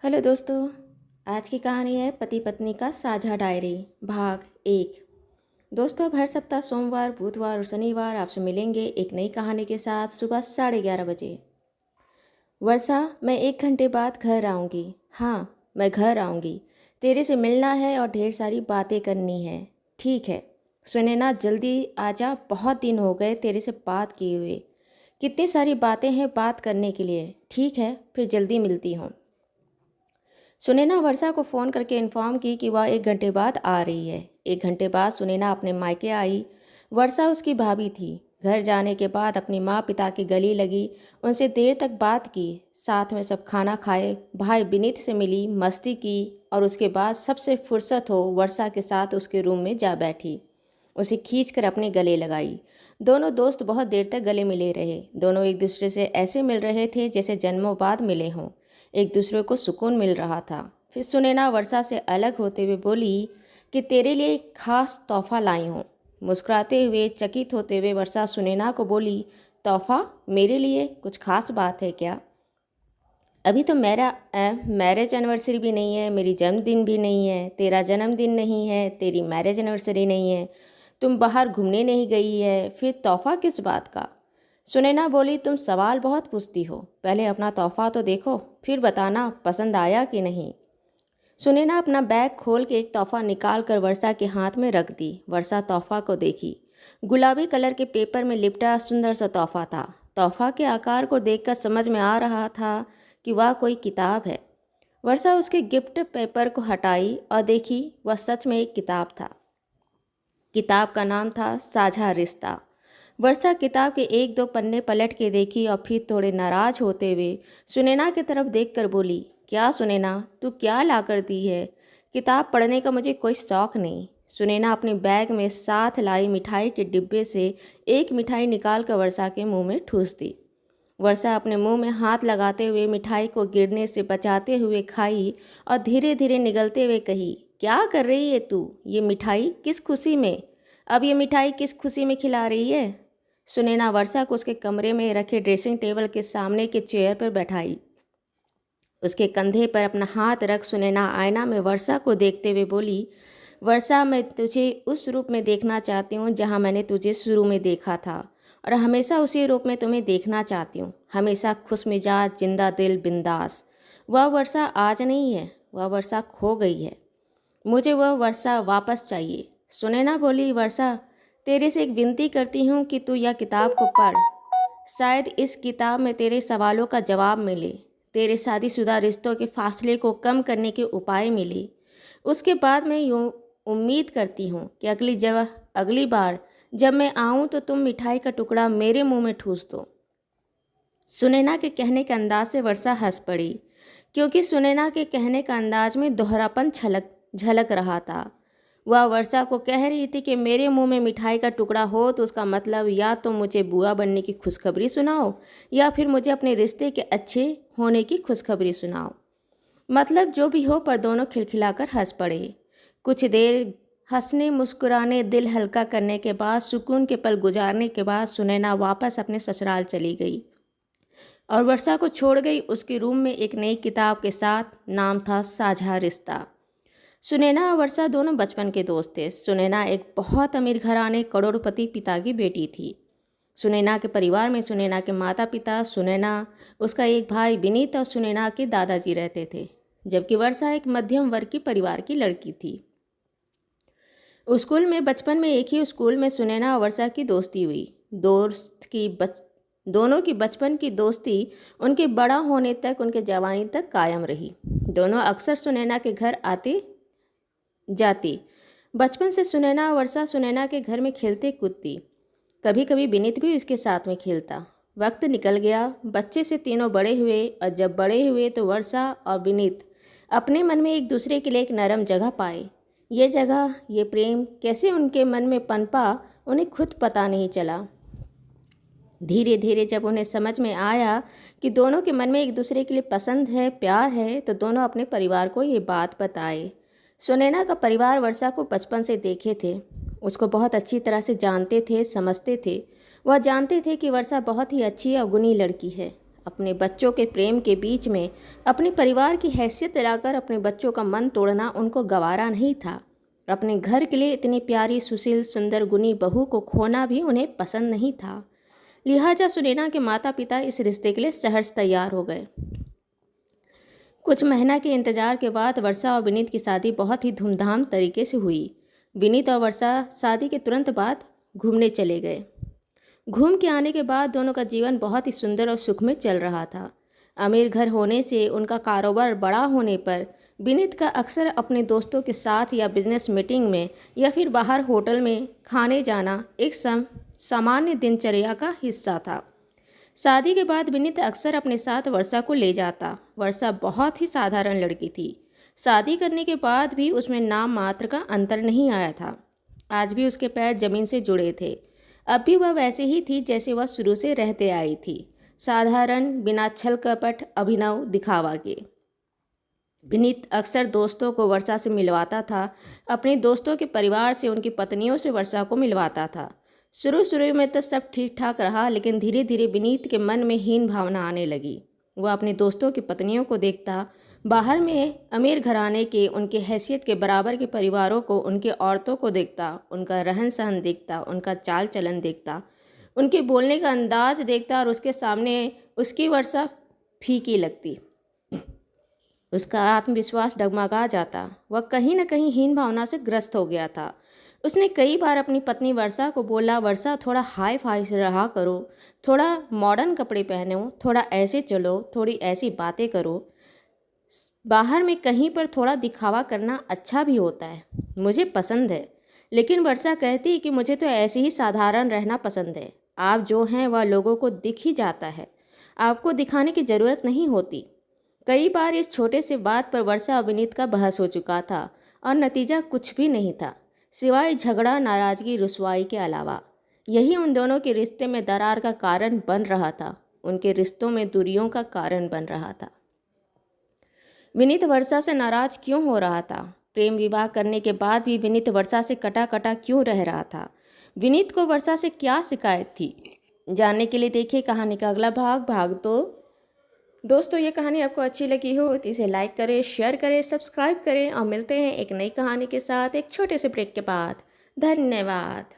Hello दोस्तों। आज की कहानी है पति पत्नी का साझा डायरी भाग 1। दोस्तों, अब हर सप्ताह सोमवार, बुधवार और शनिवार आपसे मिलेंगे एक नई कहानी के साथ सुबह 11:30 बजे। वर्षा, मैं 1 घंटे बाद घर आऊँगी। हाँ, मैं घर आऊँगी। तेरे से मिलना है और ढेर सारी बातें करनी है। ठीक है। सुनैना, जल्दी आजा, बहुत दिन हो गए तेरे से बात किए हुए। कितनी सारी बातें हैं बात करने के लिए। ठीक है, फिर जल्दी मिलती हूँ। सुनैना वर्षा को फ़ोन करके इन्फॉर्म की कि वह 1 घंटे बाद आ रही है। 1 घंटे बाद सुनैना अपने मायके आई। वर्षा उसकी भाभी थी। घर जाने के बाद अपनी माँ पिता की गली लगी, उनसे देर तक बात की। साथ में सब खाना खाए, भाई विनीत से मिली, मस्ती की और उसके बाद सबसे फुर्सत हो वर्षा के साथ उसके रूम में जा बैठी। उसे खींचकर अपने गले लगाई। दोनों दोस्त बहुत देर तक गले मिले रहे। दोनों एक दूसरे से ऐसे मिल रहे थे जैसे जन्मों बाद मिले हों। एक दूसरे को सुकून मिल रहा था। फिर सुनैना वर्षा से अलग होते हुए बोली कि तेरे लिए एक खास तोहफा लाई हूँ। मुस्कुराते हुए, चकित होते हुए वर्षा सुनैना को बोली, तोहफा? मेरे लिए कुछ खास बात है क्या? अभी तो मेरा मैरिज एनिवर्सरी भी नहीं है, मेरी जन्मदिन भी नहीं है, तेरा जन्मदिन नहीं है, तेरी मैरिज एनिवर्सरी नहीं है, तुम बाहर घूमने नहीं गई है, फिर तोहफा किस बात का? सुनैना बोली, तुम सवाल बहुत पूछती हो। पहले अपना तोहफा तो देखो, फिर बताना पसंद आया कि नहीं। सुनैना अपना बैग खोल के एक तोहफा निकाल कर वर्षा के हाथ में रख दी। वर्षा तोहफा को देखी। गुलाबी कलर के पेपर में लिपटा सुंदर सा तोहफा था। तोहफा के आकार को देखकर समझ में आ रहा था कि वह कोई किताब है। वर्षा उसके गिफ्ट पेपर को हटाई और देखी, वह सच में एक किताब था। किताब का नाम था साझा रिश्ता। वर्षा किताब के 1-2 पन्ने पलट के देखी और फिर थोड़े नाराज होते हुए सुनैना की तरफ देखकर बोली, क्या सुनैना, तू क्या ला कर दी है? किताब पढ़ने का मुझे कोई शौक नहीं। सुनैना अपने बैग में साथ लाई मिठाई के डिब्बे से एक मिठाई निकाल कर वर्षा के मुंह में ठूस दी। वर्षा अपने मुंह में हाथ लगाते हुए मिठाई को गिरने से बचाते हुए खाई और धीरे धीरे निगलते हुए कही, क्या कर रही है तू? ये मिठाई किस खुशी में? अब ये मिठाई किस खुशी में खिला रही है? सुनैना वर्षा को उसके कमरे में रखे ड्रेसिंग टेबल के सामने के चेयर पर बैठाई। उसके कंधे पर अपना हाथ रख सुनैना आईना में वर्षा को देखते हुए बोली, वर्षा, मैं तुझे उस रूप में देखना चाहती हूँ जहाँ मैंने तुझे शुरू में देखा था, और हमेशा उसी रूप में तुम्हें देखना चाहती हूँ। हमेशा खुशमिजाज, जिंदा दिल, बिंदास। वह वर्षा आज नहीं है, वह वर्षा खो गई है। मुझे वह वर्षा वापस चाहिए। सुनैना बोली, वर्षा, तेरे से एक विनती करती हूँ कि तू यह किताब को पढ़। शायद इस किताब में तेरे सवालों का जवाब मिले, तेरे शादीशुदा रिश्तों के फासले को कम करने के उपाय मिले। उसके बाद मैं यूँ उम्मीद करती हूँ कि अगली बार जब मैं आऊँ तो तुम मिठाई का टुकड़ा मेरे मुंह में ठूस दो। सुनैना के कहने के अंदाज से वर्षा हंस पड़ी, क्योंकि सुनैना के कहने का अंदाज में दोहरापन झलक रहा था। वह वर्षा को कह रही थी कि मेरे मुंह में मिठाई का टुकड़ा हो तो उसका मतलब या तो मुझे बुआ बनने की खुशखबरी सुनाओ या फिर मुझे अपने रिश्ते के अच्छे होने की खुशखबरी सुनाओ। मतलब जो भी हो, पर दोनों खिलखिलाकर हंस पड़े। कुछ देर हंसने मुस्कुराने, दिल हल्का करने के बाद, सुकून के पल गुजारने के बाद सुनैना वापस अपने ससुराल चली गई और वर्षा को छोड़ गई उसके रूम में एक नई किताब के साथ। नाम था साझा रिश्ता। सुनैना और वर्षा दोनों बचपन के दोस्त थे। सुनैना एक बहुत अमीर घराने करोड़पति पिता की बेटी थी। सुनैना के परिवार में सुनैना के माता पिता, सुनैना, उसका एक भाई विनीत और सुनैना के दादाजी रहते थे, जबकि वर्षा एक मध्यम वर्ग की परिवार की लड़की थी। स्कूल में बचपन में एक ही स्कूल में सुनैना और वर्षा की दोस्ती हुई। दोनों की बचपन की दोस्ती उनके बड़ा होने तक, उनके जवानी तक कायम रही। दोनों अक्सर सुनैना के घर आते जाती। बचपन से सुनैना और वर्षा सुनैना के घर में खेलते कूदती। कभी कभी विनीत भी उसके साथ में खेलता। वक्त निकल गया, बच्चे से तीनों बड़े हुए, और जब बड़े हुए तो वर्षा और विनीत अपने मन में एक दूसरे के लिए एक नरम जगह पाए। ये जगह, ये प्रेम कैसे उनके मन में पनपा, उन्हें खुद पता नहीं चला। धीरे धीरे जब उन्हें समझ में आया कि दोनों के मन में एक दूसरे के लिए पसंद है, प्यार है, तो दोनों अपने परिवार को ये बात बताए। सुनैना का परिवार वर्षा को बचपन से देखे थे, उसको बहुत अच्छी तरह से जानते थे, समझते थे। वह जानते थे कि वर्षा बहुत ही अच्छी और गुणी लड़की है। अपने बच्चों के प्रेम के बीच में अपने परिवार की हैसियत दिलाकर अपने बच्चों का मन तोड़ना उनको गवारा नहीं था। अपने घर के लिए इतनी प्यारी, सुशील, सुंदर, गुणी बहू को खोना भी उन्हें पसंद नहीं था। लिहाजा सुनैना के माता पिता इस रिश्ते के लिए सहर्ष तैयार हो गए। कुछ महीना के इंतजार के बाद वर्षा और विनीत की शादी बहुत ही धूमधाम तरीके से हुई। विनीत और वर्षा शादी के तुरंत बाद घूमने चले गए। घूम के आने के बाद दोनों का जीवन बहुत ही सुंदर और सुखमय चल रहा था। अमीर घर होने से उनका कारोबार बड़ा होने पर विनीत का अक्सर अपने दोस्तों के साथ या बिजनेस मीटिंग में या फिर बाहर होटल में खाने जाना एक सामान्य दिनचर्या का हिस्सा था। शादी के बाद विनीत अक्सर अपने साथ वर्षा को ले जाता। वर्षा बहुत ही साधारण लड़की थी। शादी करने के बाद भी उसमें नाम मात्र का अंतर नहीं आया था। आज भी उसके पैर जमीन से जुड़े थे। अब भी वह वैसे ही थी जैसे वह शुरू से रहते आई थी, साधारण, बिना छल कपट, अभिनव दिखावा के। विनीत अक्सर दोस्तों को वर्षा से मिलवाता था। अपने दोस्तों के परिवार से, उनकी पत्नियों से वर्षा को मिलवाता था। शुरू में तो सब ठीक ठाक रहा, लेकिन धीरे धीरे विनीत के मन में हीन भावना आने लगी। वह अपने दोस्तों की पत्नियों को देखता, बाहर में अमीर घराने के, उनके हैसियत के बराबर के परिवारों को, उनके औरतों को देखता, उनका रहन सहन देखता, उनका चाल चलन देखता, उनके बोलने का अंदाज देखता और उसके सामने उसकी वर्षा फीकी लगती। उसका आत्मविश्वास डगमगा जाता। वह कहीं न कहीं हीन भावना से ग्रस्त हो गया था। उसने कई बार अपनी पत्नी वर्षा को बोला, वर्षा थोड़ा हाई फाई से रहा करो, थोड़ा मॉडर्न कपड़े पहनो, थोड़ा ऐसे चलो, थोड़ी ऐसी बातें करो, बाहर में कहीं पर थोड़ा दिखावा करना अच्छा भी होता है, मुझे पसंद है। लेकिन वर्षा कहती कि मुझे तो ऐसे ही साधारण रहना पसंद है। आप जो हैं वह लोगों को दिख ही जाता है, आपको दिखाने की ज़रूरत नहीं होती। कई बार इस छोटे से बात पर वर्षा और विनीत का बहस हो चुका था और नतीजा कुछ भी नहीं था, सिवाय झगड़ा, नाराज़गी, रुसवाई के अलावा। यही उन दोनों के रिश्ते में दरार का कारण बन रहा था, उनके रिश्तों में दूरियों का कारण बन रहा था। विनीत वर्षा से नाराज क्यों हो रहा था? प्रेम विवाह करने के बाद भी विनीत वर्षा से कटा कटा क्यों रह रहा था? विनीत को वर्षा से क्या शिकायत थी? जानने के लिए देखिए कहानी का अगला भाग 2। दोस्तों, ये कहानी आपको अच्छी लगी हो तो इसे लाइक करें, शेयर करें, सब्सक्राइब करें और मिलते हैं एक नई कहानी के साथ एक छोटे से ब्रेक के बाद। धन्यवाद।